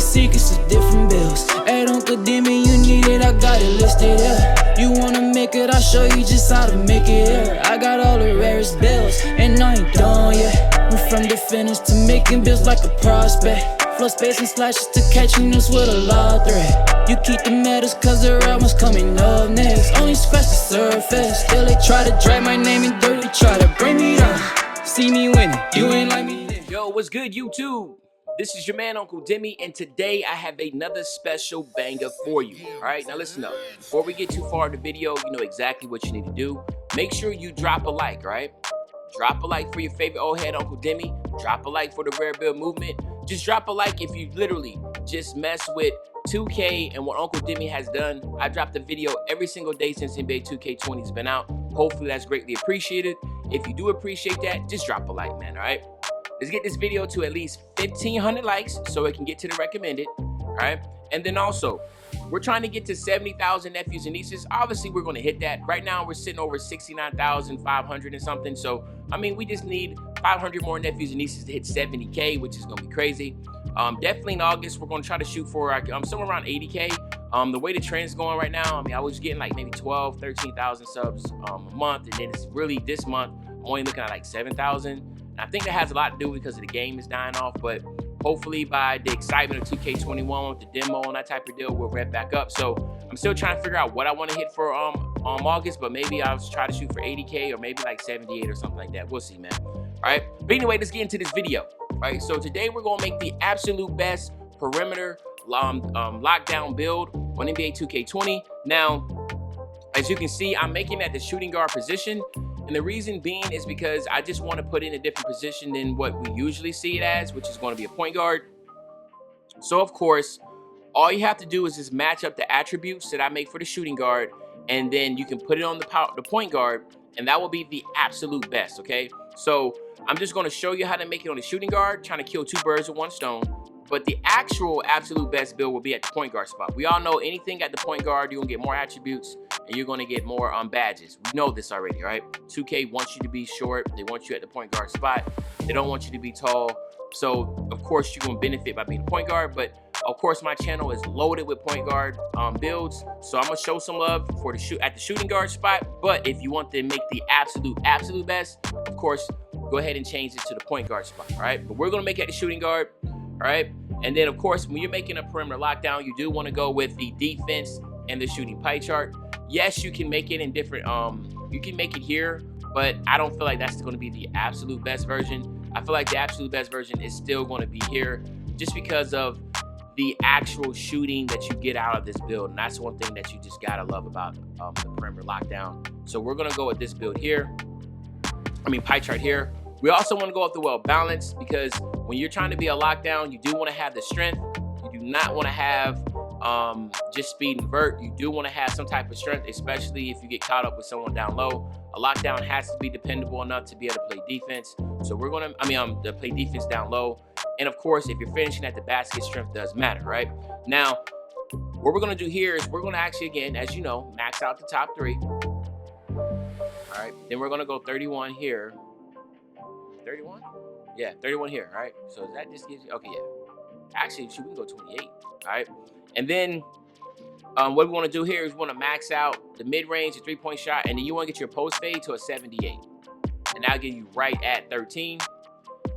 secrets of different bills. At Uncle Demi, you need it, I got it listed here. You wanna make it, I'll show you just how to make it here. I got all the rarest bills, and I ain't done yet. Went from the finish to making bills like a prospect. Flow space and slashes to catching us with a lot of threat. You keep the medals cause the right one's coming up next. Only scratch the surface, still they try to drag my name in dirt. They try to bring me down, see me winning, you ain't like me then. Yo, what's good, YouTube? This is your man, Uncle Demi, and today I have another special banger for you. Alright, now listen up. Before we get too far in the video, you know exactly what you need to do. Make sure you drop a like, alright? Drop a like for your favorite old head, Uncle Demi. Drop a like for the Rare Build movement. Just drop a like if you literally just mess with 2K and what Uncle Demi has done. I dropped a video every single day since NBA 2K20 has been out. Hopefully that's greatly appreciated. If you do appreciate that, just drop a like, man, alright? Let's get this video to at least 1,500 likes so it can get to the recommended, alright? And then also, we're trying to get to 70,000 nephews and nieces. Obviously, we're going to hit that. Right now, we're sitting over 69,500 and something. So, I mean, we just need 500 more nephews and nieces to hit 70K, which is going to be crazy. Definitely in August, we're going to try to shoot for somewhere around 80K. The way the trend's going right now, I mean, I was getting like maybe 12, 13,000 subs a month. And then it's really this month, I'm only looking at like 7,000. I think that has a lot to do because of the game is dying off, but hopefully by the excitement of 2K21 with the demo and that type of deal, we'll rev back up. So I'm still trying to figure out what I want to hit for August, but maybe I'll try to shoot for 80K or maybe like 78 or something like that. We'll see, man. All right. But anyway, let's get into this video. All right. So today we're going to make the absolute best perimeter lockdown build on NBA 2K20. Now, as you can see, I'm making at the shooting guard position. And the reason being is because I just want to put in a different position than what we usually see it as, which is going to be a point guard. So, of course, all you have to do is just match up the attributes that I make for the shooting guard, and then you can put it on the point guard, and that will be the absolute best, okay? So, I'm just going to show you how to make it on the shooting guard, trying to kill two birds with one stone. But the actual absolute best build will be at the point guard spot. We all know anything at the point guard, you're going to get more attributes and you're going to get more badges. We know this already, right? 2K wants you to be short. They want you at the point guard spot. They don't want you to be tall. So, of course, you're going to benefit by being a point guard. But, of course, my channel is loaded with point guard builds. So, I'm going to show some love for at the shooting guard spot. But if you want to make the absolute best, of course, go ahead and change it to the point guard spot, all right? But we're going to make it at the shooting guard. All right, and then of course when you're making a perimeter lockdown, you do want to go with the defense and the shooting pie chart. Yes, you can make it in different you can make it here, but I don't feel like that's going to be the absolute best version. I feel like the absolute best version is still going to be here just because of the actual shooting that you get out of this build, and that's one thing that you just gotta love about the perimeter lockdown. So we're gonna go with this build here, pie chart here. We also want to go up the well balance because when you're trying to be a lockdown, you do want to have the strength. You do not want to have just speed and vert. You do want to have some type of strength, especially if you get caught up with someone down low. A lockdown has to be dependable enough to be able to play defense. So we're going to, play defense down low. And of course, if you're finishing at the basket, strength does matter, right? Now, what we're going to do here is we're going to actually, again, as you know, max out the top three. All right. Then we're going to go 31 here. 31? Yeah, 31 here, all right? So that just gives you, okay, yeah. Actually, we can go 28, all right? And then what we want to do here is we want to max out the mid-range, the three-point shot, and then you want to get your post fade to a 78. And that'll get you right at 13.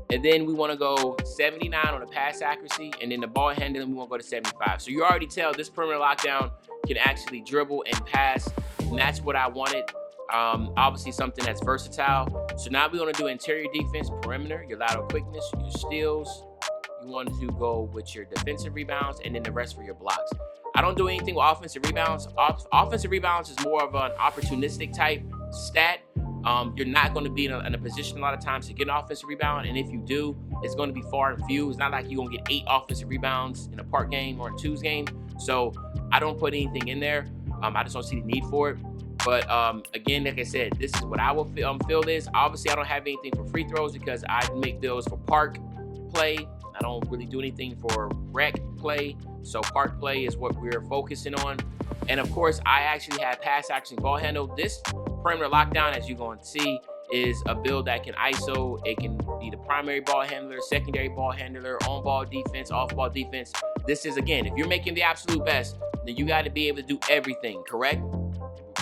And then we want to go 79 on the pass accuracy, and then the ball handling, we want to go to 75. So you already tell this perimeter lockdown can actually dribble and pass, and that's what I wanted. Obviously something that's versatile. So now we're going to do interior defense, perimeter, your lateral quickness, your steals. You want to go with your defensive rebounds and then the rest for your blocks. I don't do anything with offensive rebounds. Offensive rebounds is more of an opportunistic type stat. You're not going to be in a position a lot of times to get an offensive rebound, and if you do, it's going to be far and few. It's not like you're going to get 8 offensive rebounds in a part game or a twos game. So I don't put anything in there. I just don't see the need for it. But again, like I said, this is what I will feel is. Obviously, I don't have anything for free throws because I make those for park play. I don't really do anything for rec play. So park play is what we're focusing on. And of course, I actually have pass action ball handle. This perimeter lockdown, as you're going to see, is a build that can ISO. It can be the primary ball handler, secondary ball handler, on ball defense, off ball defense. this is, again, if you're making the absolute best, then you got to be able to do everything, correct?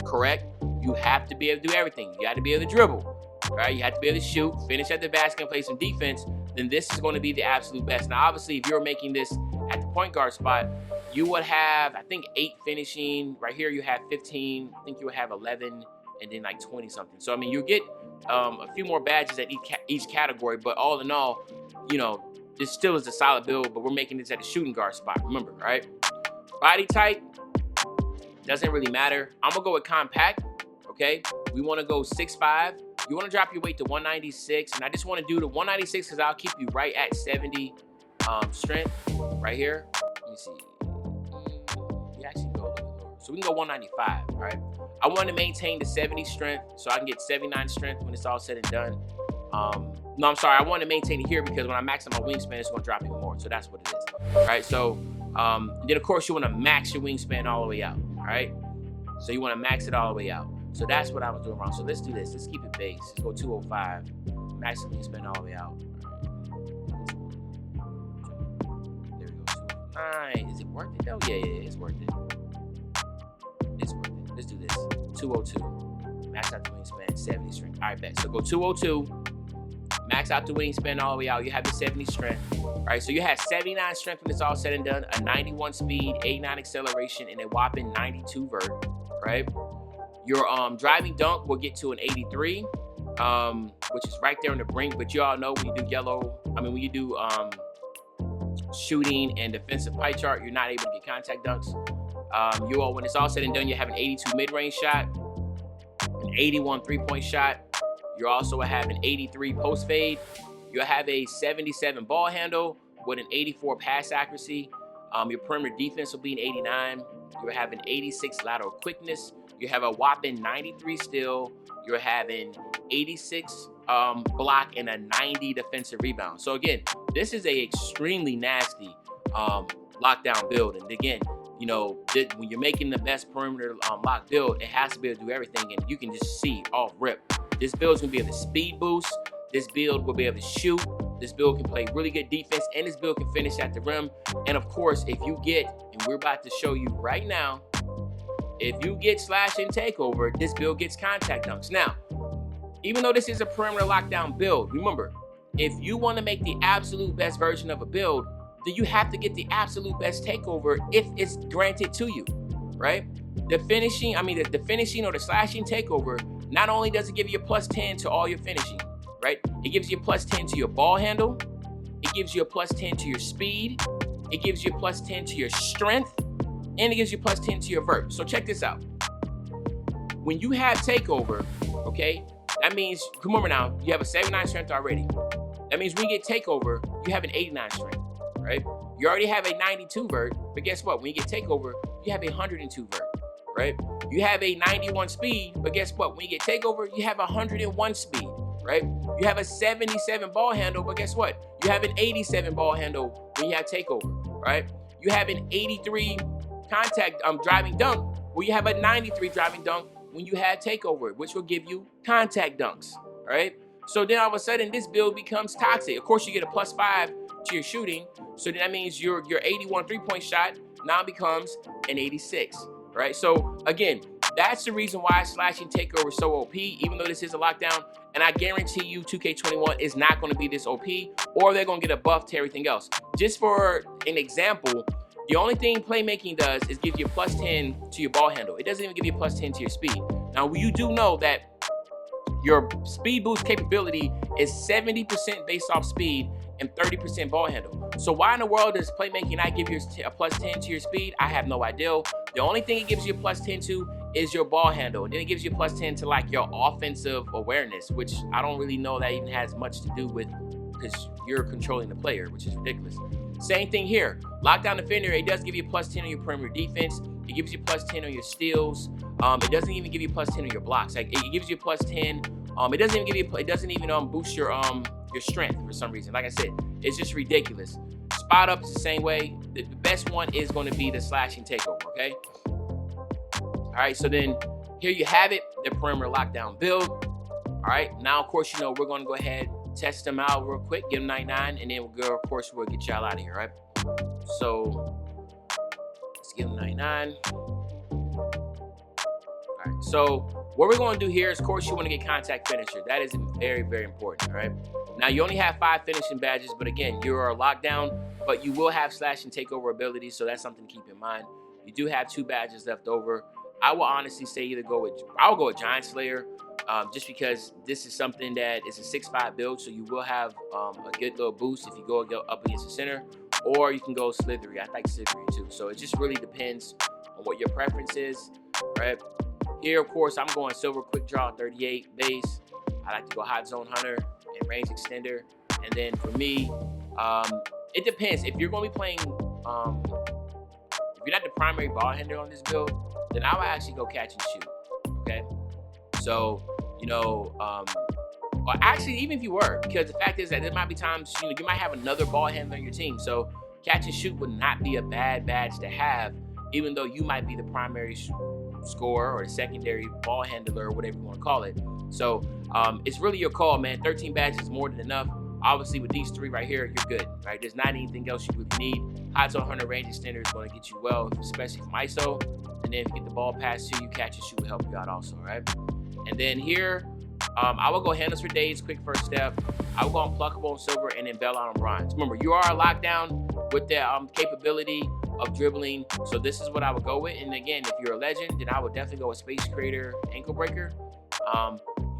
Correct? You have to be able to do everything. You got to be able to dribble, right? You have to be able to shoot, finish at the basket, and play some defense. Then this is going to be the absolute best. Now, obviously, if you're making this at the point guard spot, you would have, I think, 8 finishing. Right here, you have 15. I think you would have 11, and then like 20 something. So, I mean, you get a few more badges at each category, but all in all, you know, this still is a solid build, but we're making this at the shooting guard spot, remember, right? Body type, doesn't really matter. I'm gonna go with compact, okay? We wanna go 6'5". You wanna drop your weight to 196, and I just wanna do the 196 because I'll keep you right at 70 strength, right here. Let me see. We actually go a little bit lower. So we can go 195, all right? I wanna maintain the 70 strength so I can get 79 strength when it's all said and done. No, I'm sorry, I want to maintain it here because when I max out my wingspan, it's going to drop even more. So that's what it is. All right, so then of course you want to max your wingspan all the way out. All right, so you want to max it all the way out. So that's what I was doing wrong. So let's do this. Let's keep it base. Let's go 205. Max the wingspan all the way out. There we go. 209. Is it worth it though? Yeah, it's worth it. It's worth it. Let's do this. 202. Max out the wingspan, 70 strength. All right, bet. So go 202. Max out the wingspan all the way out. You have the 70 strength. All right, so you have 79 strength when it's all said and done, a 91 speed, 89 acceleration, and a whopping 92 vert, right? Your driving dunk will get to an 83, which is right there on the brink. But you all know when you do when you do shooting and defensive pie chart, you're not able to get contact dunks. When it's all said and done, you have an 82 mid-range shot, an 81 three-point shot. You also have an 83 post fade. You'll have a 77 ball handle with an 84 pass accuracy. Your perimeter defense will be an 89. You'll have an 86 lateral quickness. You have a whopping 93 steal. You're having 86 block and a 90 defensive rebound. So again, this is a extremely nasty lockdown build. And again, you know, when you're making the best perimeter lock build, it has to be able to do everything. And you can just see off rip. This build is going to be able to speed boost. This build will be able to shoot. This build can play really good defense. And this build can finish at the rim. And of course, if you get, and we're about to show you right now, if you get slash and takeover, this build gets contact dunks. Now, even though this is a perimeter lockdown build, remember, if you want to make the absolute best version of a build, then you have to get the absolute best takeover if it's granted to you, right? The finishing or the slashing takeover, not only does it give you a plus 10 to all your finishing, right? It gives you a plus 10 to your ball handle. It gives you a plus 10 to your speed. It gives you a plus 10 to your strength. And it gives you plus 10 to your vert. So check this out. When you have takeover, okay, that means, remember now, you have a 79 strength already. That means when you get takeover, you have an 89 strength, right? You already have a 92 vert, but guess what? When you get takeover, you have a 102 vert. Right? You have a 91 speed, but guess what? When you get takeover, you have a 101 speed, right? You have a 77 ball handle, but guess what? You have an 87 ball handle when you have takeover, right? You have an 83 contact driving dunk, where you have a 93 driving dunk when you had takeover, which will give you contact dunks, right? So then all of a sudden, this build becomes toxic. Of course, you get a plus 5 to your shooting, so then that means your 81 three-point shot now becomes an 86. Right, so again, that's the reason why slashing takeover is so OP, even though this is a lockdown. And I guarantee you 2K21 is not going to be this OP, or they're going to get a buff to everything else. Just for an example, the only thing playmaking does is give you a plus 10 to your ball handle. It doesn't even give you a plus 10 to your speed. Now, you do know that your speed boost capability is 70% based off speed and 30% ball handle. So why in the world does playmaking not give you a plus 10 to your speed? I have no idea. The only thing it gives you a plus 10 to is your ball handle. And then it gives you a plus 10 to like your offensive awareness, which I don't really know that even has much to do with, because you're controlling the player, which is ridiculous. Same thing here. Lockdown defender, it does give you a plus 10 on your perimeter defense. It gives you plus 10 on your steals. It doesn't even give you plus 10 on your blocks. Like, it gives you plus 10. It doesn't even give you. It doesn't even boost your strength for some reason. Like I said, it's just ridiculous. Spot up is the same way. The best one is going to be the slashing takeover. Okay. All right. So then here you have it. The perimeter lockdown build. All right. Now, of course, we're going to go ahead, test them out real quick, give them 99, and then we'll go. Of course, we'll get y'all out of here. Right. So let's give him 99. All right, so what we're going to do here is, of course, you want to get contact finisher. That is very, very important, all right? Now, you only have 5 finishing badges, but again, you're locked down, but you will have slash and takeover abilities, so that's something to keep in mind. You do have 2 badges left over. I will honestly say I'll go with Giant Slayer, just because this is something that is a 6-5 build, so you will have a good little boost if you go up against the center, or you can go Slithery. I like Slithery too, so it just really depends on what your preference is, right? Here, of course, I'm going Silver Quick Draw 38 base. I like to go Hot Zone Hunter and Range Extender. And then for me, it depends. If you're going to be playing, if you're not the primary ball handler on this build, then I would actually go catch and shoot, okay? So, you know, well, actually, even if you were, because the fact is that there might be times, you know, you might have another ball handler on your team. So catch and shoot would not be a bad badge to have, even though you might be the primary scorer or the secondary ball handler or whatever you want to call it. So it's really your call, man. 13 badges is more than enough. Obviously, with these 3 right here, you're good, right? There's not anything else you really need. Hot Zone Hunter Range Extender is going to get you well, especially from ISO. And then if you get the ball passed to you, catch and shoot will help you out also, right? And then here, I will go Handles for Days, quick first step. I will go Unpluckable on Silver, and then Bell on Bronze. Remember, you are locked down with the capability of dribbling, so this is what I would go with. And again, if you're a legend, then I would definitely go with Space Creator, Ankle Breaker.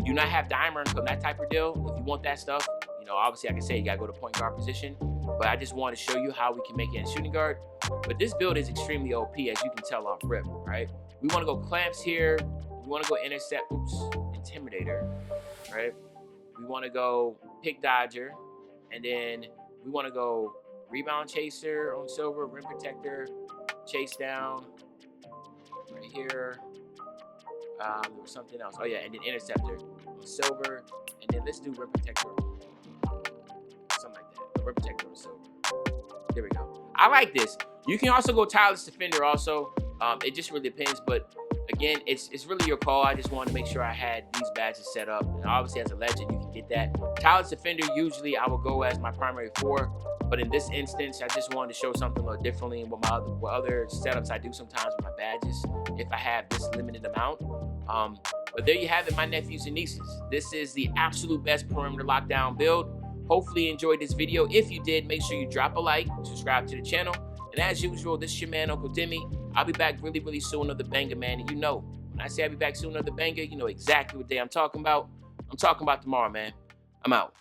You do not have Dimer and that type of deal. If you want that stuff, you know, obviously, like I say, you gotta go to point guard position. But I just want to show you how we can make it in shooting guard. But this build is extremely OP, as you can tell off rip, right? We want to go Clamps here. We want to go Intercept, Intimidator, right? We want to go Pick Dodger, and then we want to go Rebound Chaser on Silver, Rim Protector, Chase Down, right here. There was something else. Oh yeah, and then Interceptor on Silver, and then let's do Rim Protector, something like that. Rim Protector on Silver. There we go. I like this. You can also go Tireless Defender also. It just really depends, but again, it's really your call. I just wanted to make sure I had these badges set up. And obviously, as a legend, you can get that. Tireless Defender, usually I will go as my primary 4. But in this instance, I just wanted to show something a little differently and what other setups I do sometimes with my badges, if I have this limited amount. But there you have it, my nephews and nieces. This is the absolute best perimeter lockdown build. Hopefully you enjoyed this video. If you did, make sure you drop a like, subscribe to the channel. And as usual, this is your man, Uncle Demi. I'll be back really, really soon with the banger, man. And you know, when I say I'll be back soon with the banger, you know exactly what day I'm talking about. I'm talking about tomorrow, man. I'm out.